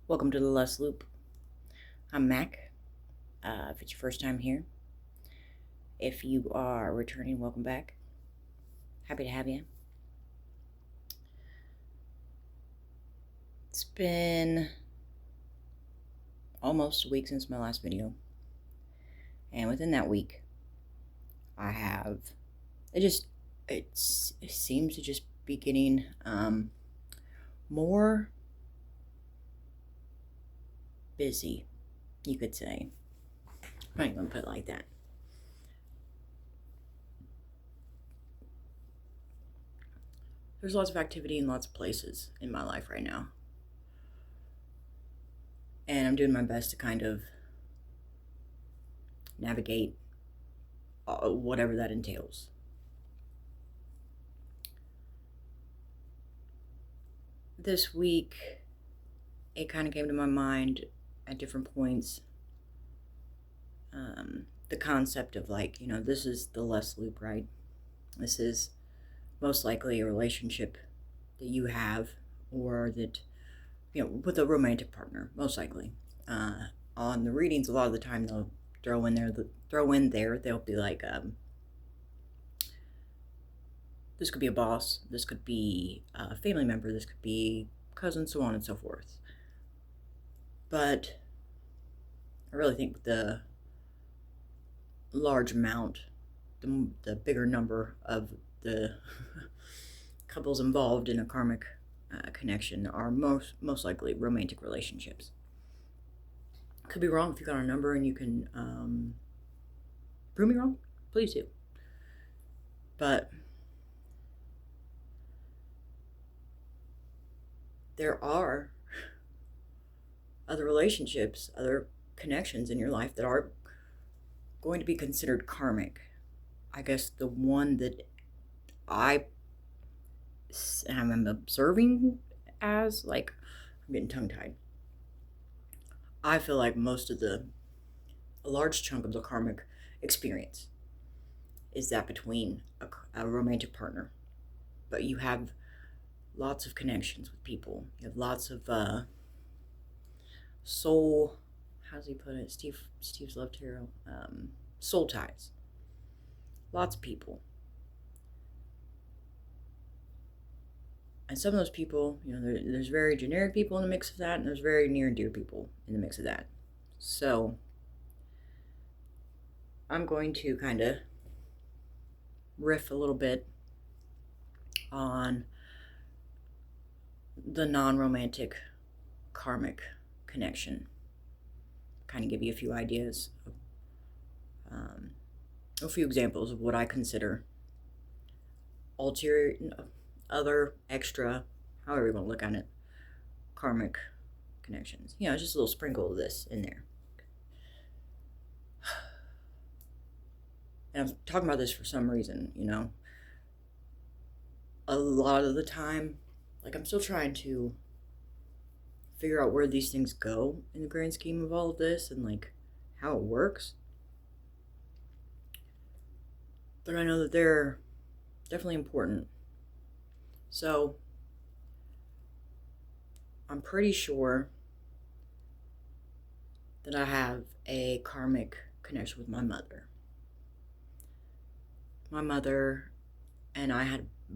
Welcome to the Lust Loop. I'm Mac. If it's your first time here, if you are returning, welcome back. Happy to have you. It's been almost a week since my last video, and within that week, I have it seems to just be getting more busy, you could say. I'm not even gonna put it like that. There's lots of activity in lots of places in my life right now. And I'm doing my best to kind of navigate whatever that entails. This week, it kind of came to my mind at different points. The concept of this is the lust loop, right? This is most likely a relationship that you have, or that, with a romantic partner, most likely. On the readings, a lot of the time they'll throw in there, they'll be like, this could be a boss, this could be a family member, this could be cousin, so on and so forth. But I really think the large amount, the bigger number of the couples involved in a karmic connection are most likely romantic relationships. Could be wrong. If you got a number and you can prove me wrong, please do. But there are other relationships, other connections in your life that are going to be considered karmic. I guess the one that I'm observing as, I'm getting tongue-tied. I feel like a large chunk of the karmic experience is that between a romantic partner. But you have lots of connections with people. You have lots of soul, how does he put it? Steve's love tarot. Soul ties. Lots of people. And some of those people, there's very generic people in the mix of that, and there's very near and dear people in the mix of that. So I'm going to kind of riff a little bit on the non-romantic karmic connection. Kind of give you a few ideas, a few examples of what I consider other extra, however you want to look at it, karmic connections. Just a little sprinkle of this in there. And I'm talking about this for some reason, a lot of the time, I'm still trying to figure out where these things go in the grand scheme of all of this, and how it works. But I know that they're definitely important. So I'm pretty sure that I have a karmic connection with my mother. My mother and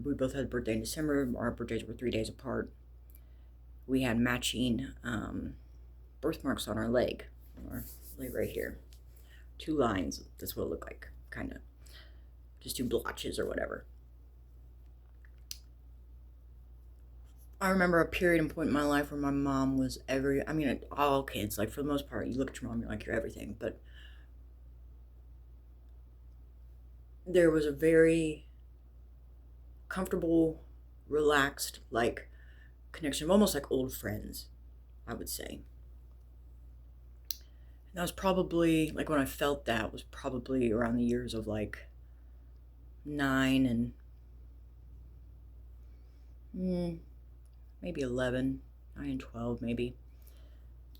we both had a birthday in December. Our birthdays were 3 days apart. We had matching birthmarks on our leg right here. 2 lines, that's what it looked like, kind of. Just 2 blotches or whatever. I remember a period and point in my life where my mom was all kids, for the most part, you look at your mom, you're like, you're everything. But there was a very comfortable, relaxed, connection of almost like old friends, I would say. And that was probably, when I felt that was probably around the years of 9 and maybe 11, 9 and 12, maybe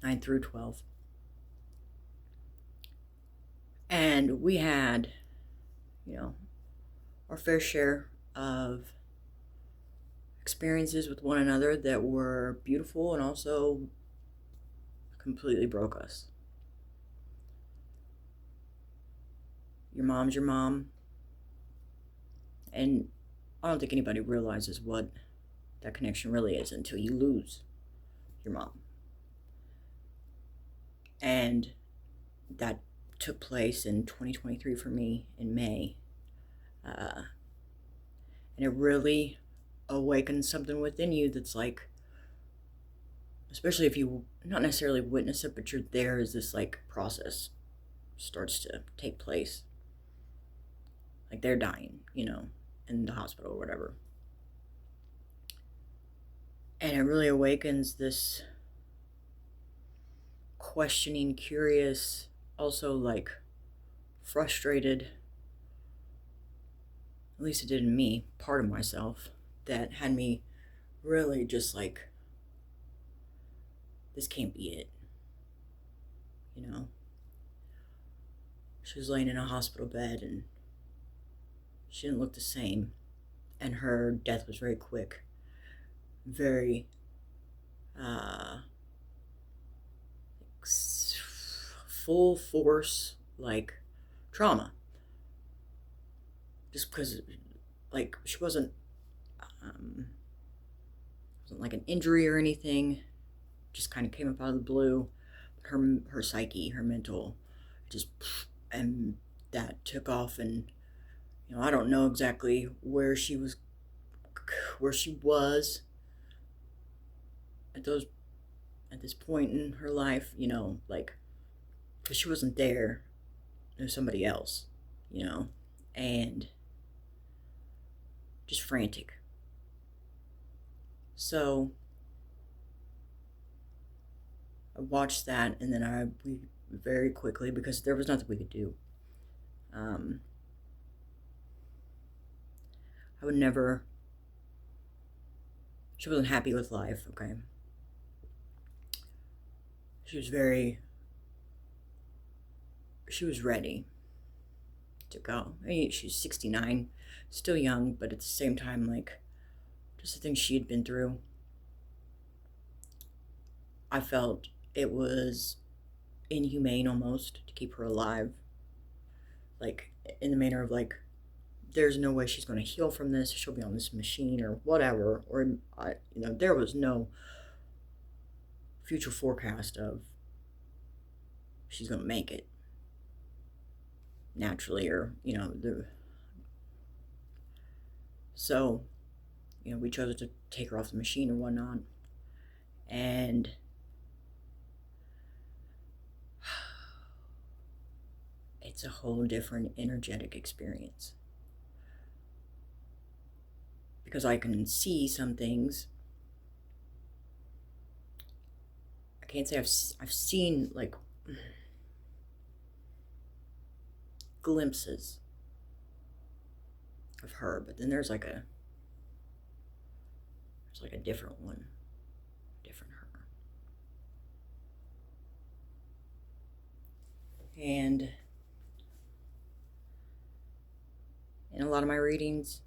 9 through 12. And we had, our fair share of experiences with one another that were beautiful and also completely broke us. Your mom's your mom. And I don't think anybody realizes what that connection really is until you lose your mom. And that took place in 2023 for me in May. And it really awakens something within you that's like, especially if you not necessarily witness it, but you're there as this like process starts to take place. Like they're dying, in the hospital or whatever. And it really awakens this questioning, curious, also like frustrated, at least it did in me, part of myself that had me really just like, this can't be it. She was laying in a hospital bed and she didn't look the same. And her death was very quick. Very, full force, like, trauma. Just because, like, she wasn't like an injury or anything. Just kind of came up out of the blue. Her psyche, her mental, just, and that took off. And I don't know exactly where she was at this point in her life, like, because she wasn't there. It was somebody else, and just frantic. So I watched that, and then we very quickly, because there was nothing we could do. I would never. She wasn't happy with life. Okay. She was ready to go. I mean, she's 69, still young, but at the same time, like, just the things she had been through. I felt it was inhumane almost to keep her alive. Like, in the manner of, like, there's no way she's going to heal from this. She'll be on this machine or whatever. Or, there was no future forecast of she's going to make it naturally, or, so, we chose to take her off the machine or whatnot. And it's a whole different energetic experience. Because I can see some things. I can't say I've seen, like, glimpses of her, but then there's like a different one, different her. And in a lot of my readings,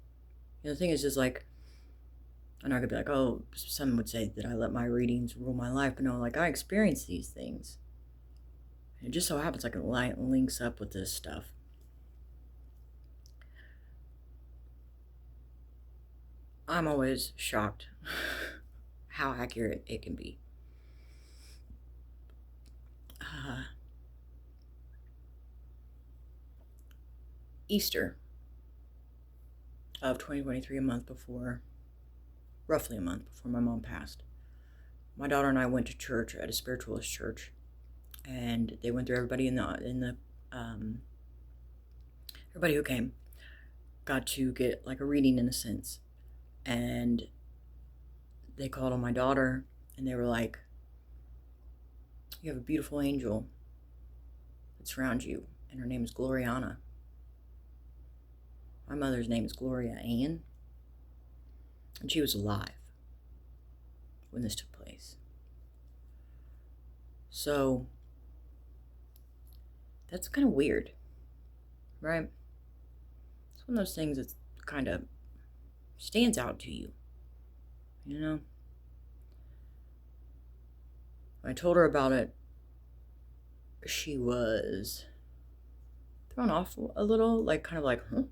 the thing is just like, I'm not gonna be like, oh, some would say that I let my readings rule my life, but no, like, I experience these things. And it just so happens like it links up with this stuff. I'm always shocked how accurate it can be. Easter of 2023, roughly a month before my mom passed, my daughter and I went to church at a spiritualist church, and they went through everybody everybody who came got to get like a reading in a sense. And they called on my daughter, and they were like, you have a beautiful angel that surrounds you, and her name is Gloriana. My mother's name is Gloria Ann, and she was alive when this took place. So that's kind of weird, right? It's one of those things that kind of stands out to you, I told her about it she was thrown off a little, like kind of like, huh?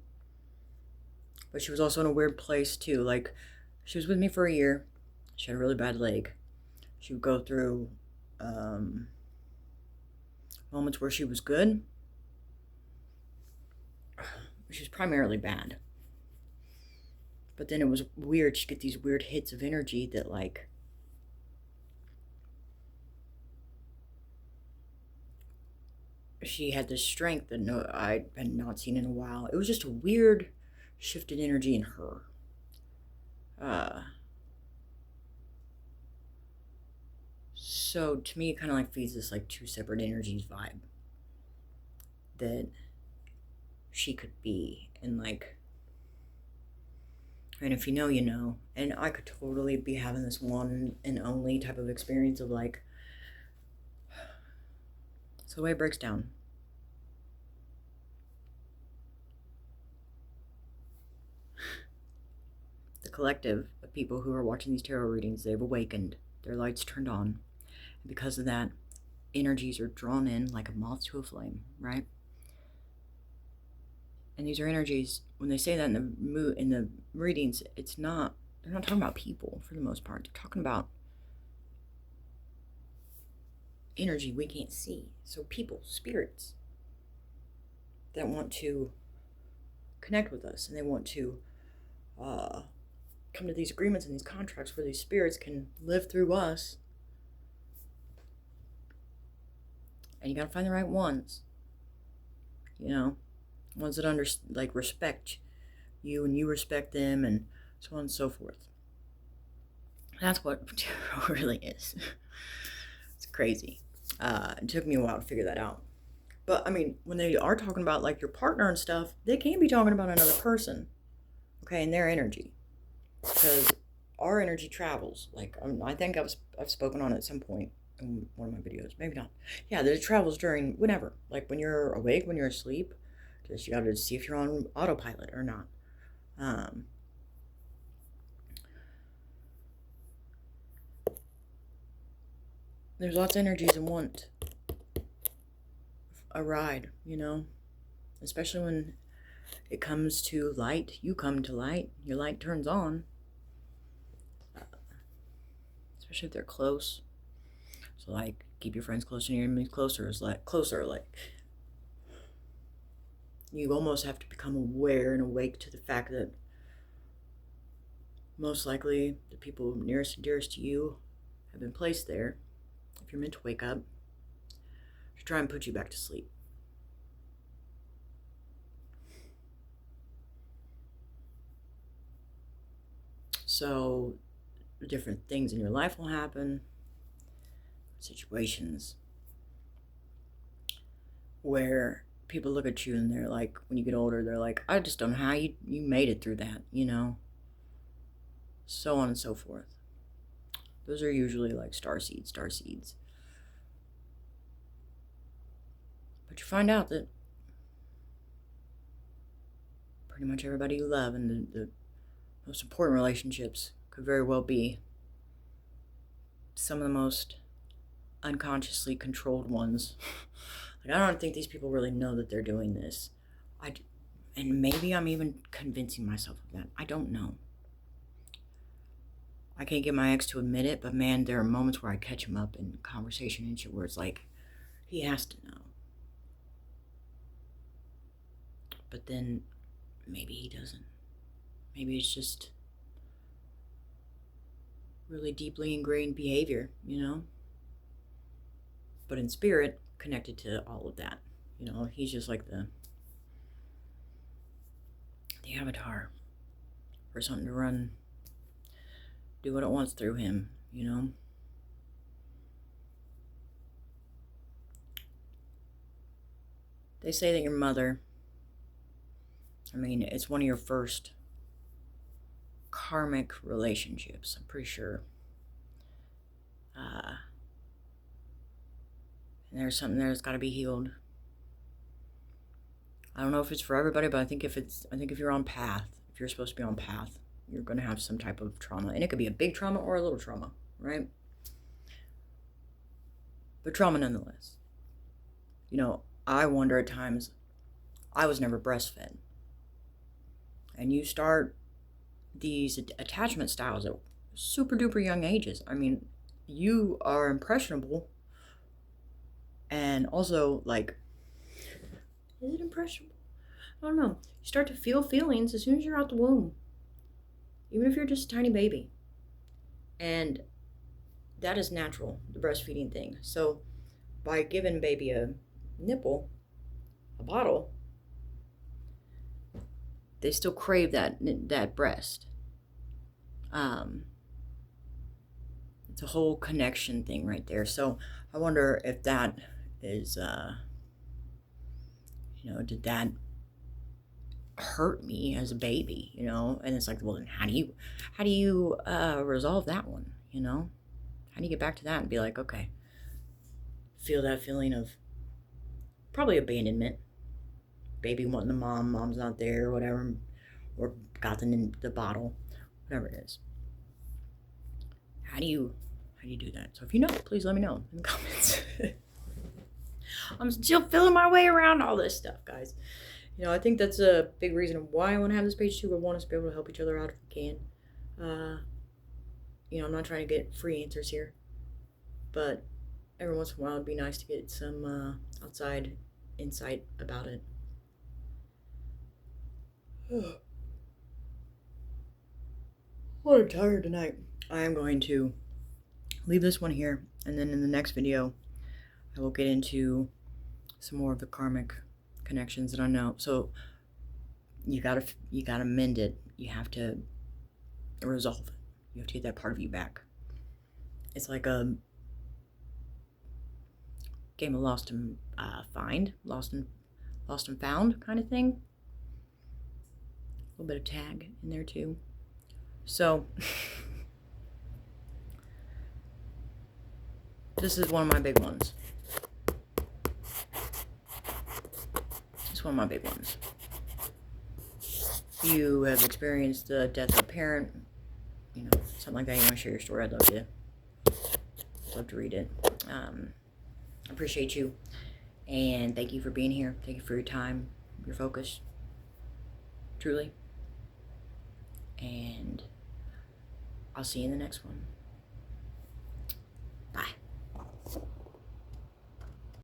But she was also in a weird place too. Like, she was with me for a year. She had a really bad leg. She would go through moments where she was good. She was primarily bad. But then it was weird. She'd get these weird hits of energy that, like, she had this strength that I had not seen in a while. It was just a weird shifted energy in her. So to me, it kind of like feeds this like two separate energies vibe that she could be. And like, and if you know, you know. And I could totally be having this one and only type of experience of like, so the way it breaks down. The collective of people who are watching these tarot readings, they've awakened. Their lights turned on. And because of that, energies are drawn in like a moth to a flame, right? And these are energies, when they say that in the readings, they're not talking about people for the most part. They're talking about energy we can't see. So people, spirits that want to connect with us, and they want to come to these agreements and these contracts where these spirits can live through us. And you gotta find the right ones, you know, ones that respect you and you respect them, and so on and so forth. That's what tarot really is. It's crazy. It took me a while to figure that out. But I mean, when they are talking about like your partner and stuff, they can be talking about another person, okay, and their energy, because our energy travels. Like, I think I've spoken on it at some point in one of my videos, maybe not. Yeah, that it travels during whenever, like when you're awake, when you're asleep. Just you gotta see if you're on autopilot or not. There's lots of energies that want a ride, you know, especially when it comes to light. You come to light, your light turns on, especially if they're close. So like, keep your friends close and your enemies closer. Is like closer, like you almost have to become aware and awake to the fact that most likely the people nearest and dearest to you have been placed there, if you're meant to wake up, to try and put you back to sleep. So different things in your life will happen, situations where people look at you and they're like, when you get older, they're like, I just don't know how you made it through that, you know, so on and so forth. Those are usually like star seeds. But you find out that pretty much everybody you love and the most important relationships could very well be some of the most unconsciously controlled ones. Like, I don't think these people really know that they're doing this. And maybe I'm even convincing myself of that. I don't know. I can't get my ex to admit it, but man, there are moments where I catch him up in conversation and shit where it's like, he has to know. But then maybe he doesn't. Maybe it's just really deeply ingrained behavior, you know? But in spirit, connected to all of that. You know, he's just like the avatar for something to run, do what it wants through him, you know? They say that your mother, I mean, it's one of your first karmic relationships, I'm pretty sure. And there's something there that's got to be healed. I don't know if it's for everybody, but I think if you're on path, if you're supposed to be on path, you're going to have some type of trauma. And it could be a big trauma or a little trauma, right? But trauma nonetheless. I wonder at times, I was never breastfed. And you start these attachment styles at super duper young ages. I mean, you are impressionable. And also, like, is it impressionable? I don't know. You start to feel feelings as soon as you're out the womb, even if you're just a tiny baby. And that is natural, the breastfeeding thing. So, by giving baby a nipple, a bottle, they still crave that breast. It's a whole connection thing right there. So I wonder if that is, did that hurt me as a baby? And it's like, well, then how do you resolve that one? How do you get back to that and be like, okay, feel that feeling of probably abandonment, baby wanting the mom's not there, or whatever, or got the bottle, whatever it is. How do you do that? So if you know, please let me know in the comments. I'm still feeling my way around all this stuff, guys. I think that's a big reason why I want to have this page too. I want us to be able to help each other out if we can. I'm not trying to get free answers here, but every once in a while it'd be nice to get some outside insight about it. Well, I'm tired tonight. I am going to leave this one here, and then in the next video I will get into some more of the karmic connections that I know. So you gotta mend it. You have to resolve it. You have to get that part of you back. It's like a game of lost and found kind of thing. A little bit of tag in there too. So this is one of my big ones. It's one of my big ones. You have experienced the death of a parent, something like that. You want to share your story? I'd love to read it. I appreciate you, and thank you for being here. Thank you for your time, your focus, truly. And I'll see you in the next one. Bye.